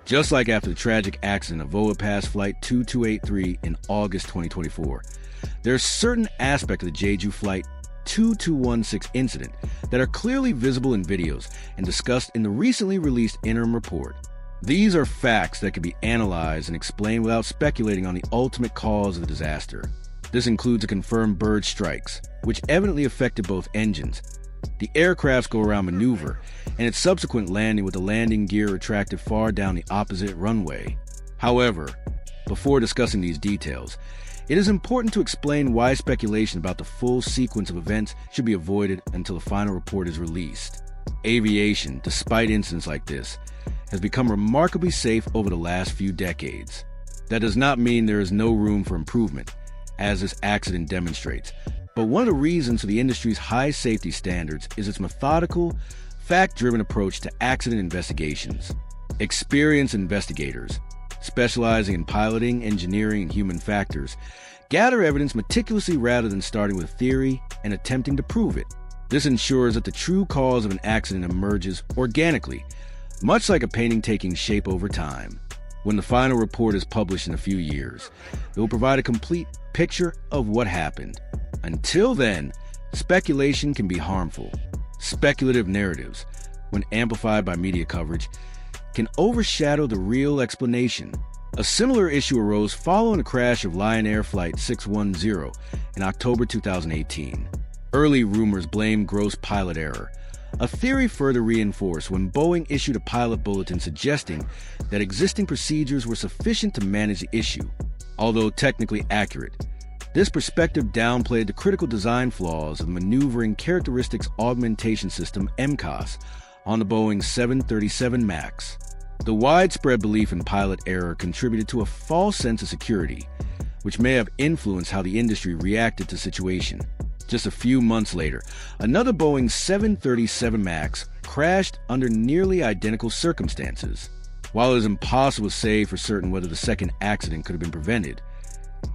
just like after the tragic accident of Overpass Flight 2283 in August 2024. There are certain aspects of the Jeju Flight 2216 incident that are clearly visible in videos and discussed in the recently released interim report. These are facts that can be analyzed and explained without speculating on the ultimate cause of the disaster. This includes the confirmed bird strikes, which evidently affected both engines, the aircraft's go-around maneuver, and its subsequent landing with the landing gear retracted far down the opposite runway. However, before discussing these details, it is important to explain why speculation about the full sequence of events should be avoided until the final report is released. Aviation, despite incidents like this, has become remarkably safe over the last few decades. That does not mean there is no room for improvement, as this accident demonstrates. But one of the reasons for the industry's high safety standards is its methodical, fact-driven approach to accident investigations. Experienced investigators, specializing in piloting, engineering, and human factors, gather evidence meticulously rather than starting with theory and attempting to prove it. This ensures that the true cause of an accident emerges organically, much like a painting taking shape over time. When the final report is published in a few years, it will provide a complete picture of what happened. Until then, speculation can be harmful. Speculative narratives, when amplified by media coverage, can overshadow the real explanation. A similar issue arose following the crash of Lion Air Flight 610 in October 2018. Early rumors blamed gross pilot error. A theory further reinforced when Boeing issued a pilot bulletin suggesting that existing procedures were sufficient to manage the issue. Although technically accurate, this perspective downplayed the critical design flaws of the Maneuvering Characteristics Augmentation System (MCAS) on the Boeing 737 MAX. The widespread belief in pilot error contributed to a false sense of security, which may have influenced how the industry reacted to the situation. Just a few months later, another Boeing 737 MAX crashed under nearly identical circumstances. While it is impossible to say for certain whether the second accident could have been prevented,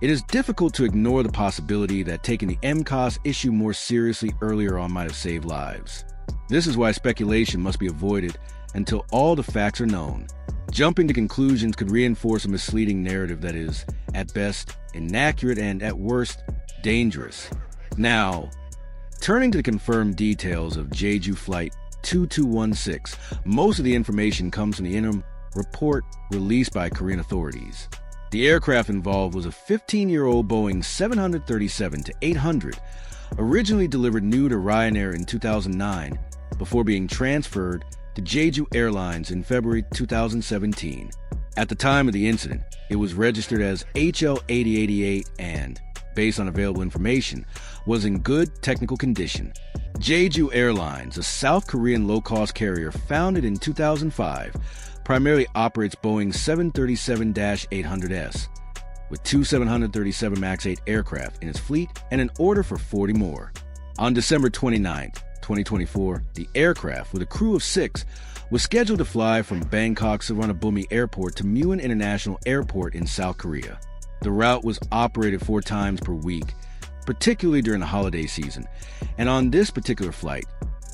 it is difficult to ignore the possibility that taking the MCAS issue more seriously earlier on might have saved lives. This is why speculation must be avoided until all the facts are known. Jumping to conclusions could reinforce a misleading narrative that is, at best, inaccurate and, at worst, dangerous. Now, turning to the confirmed details of Jeju Flight 2216, most of the information comes from the interim report released by Korean authorities. The aircraft involved was a 15-year-old Boeing 737-800, originally delivered new to Ryanair in 2009 before being transferred to Jeju Airlines in February 2017. At the time of the incident, it was registered as HL8088 and, based on available information, was in good technical condition. Jeju Airlines, a South Korean low-cost carrier founded in 2005, primarily operates Boeing 737-800S, with two 737 MAX 8 aircraft in its fleet and an order for 40 more. On December 29, 2024, the aircraft, with a crew of 6, was scheduled to fly from Bangkok Suvarnabhumi Airport to Muin International Airport in South Korea. The route was operated 4 times per week, particularly during the holiday season, and on this particular flight,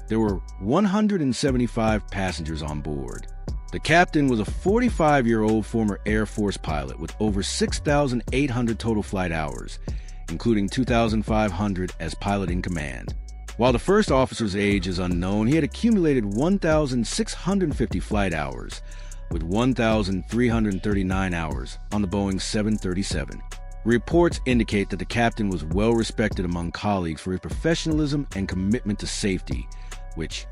there were 175 passengers on board. The captain was a 45-year-old former Air Force pilot with over 6,800 total flight hours, including 2,500 as pilot in command. While the first officer's age is unknown, he had accumulated 1,650 flight hours, with 1,339 hours on the Boeing 737. Reports indicate that the captain was well respected among colleagues for his professionalism and commitment to safety, which,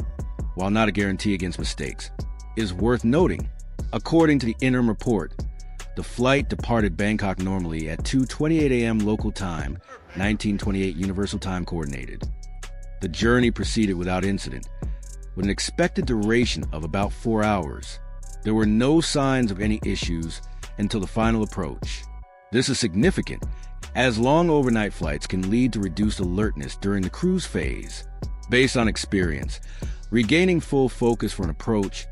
while not a guarantee against mistakes, is worth noting. According to the interim report, the flight departed Bangkok normally at 2:28 a.m. local time, 1928 Universal Time Coordinated. The journey proceeded without incident, with an expected duration of about 4 hours. There were no signs of any issues until the final approach. This is significant, as long overnight flights can lead to reduced alertness during the cruise phase. Based on experience, regaining full focus for an approach,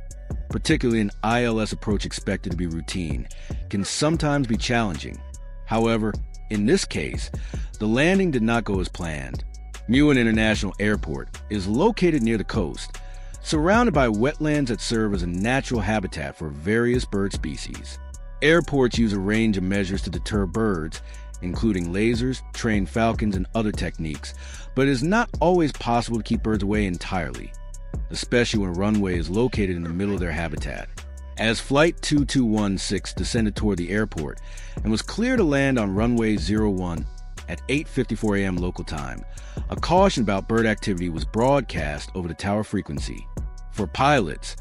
particularly an ILS approach expected to be routine, can sometimes be challenging. However, in this case, the landing did not go as planned. Muin International Airport is located near the coast, surrounded by wetlands that serve as a natural habitat for various bird species. Airports use a range of measures to deter birds, including lasers, trained falcons, and other techniques, but it is not always possible to keep birds away entirely, especially when a runway is located in the middle of their habitat. As Flight 2216 descended toward the airport and was clear to land on runway 01 at 8:54 a.m. local time, a caution about bird activity was broadcast over the tower frequency. For pilots,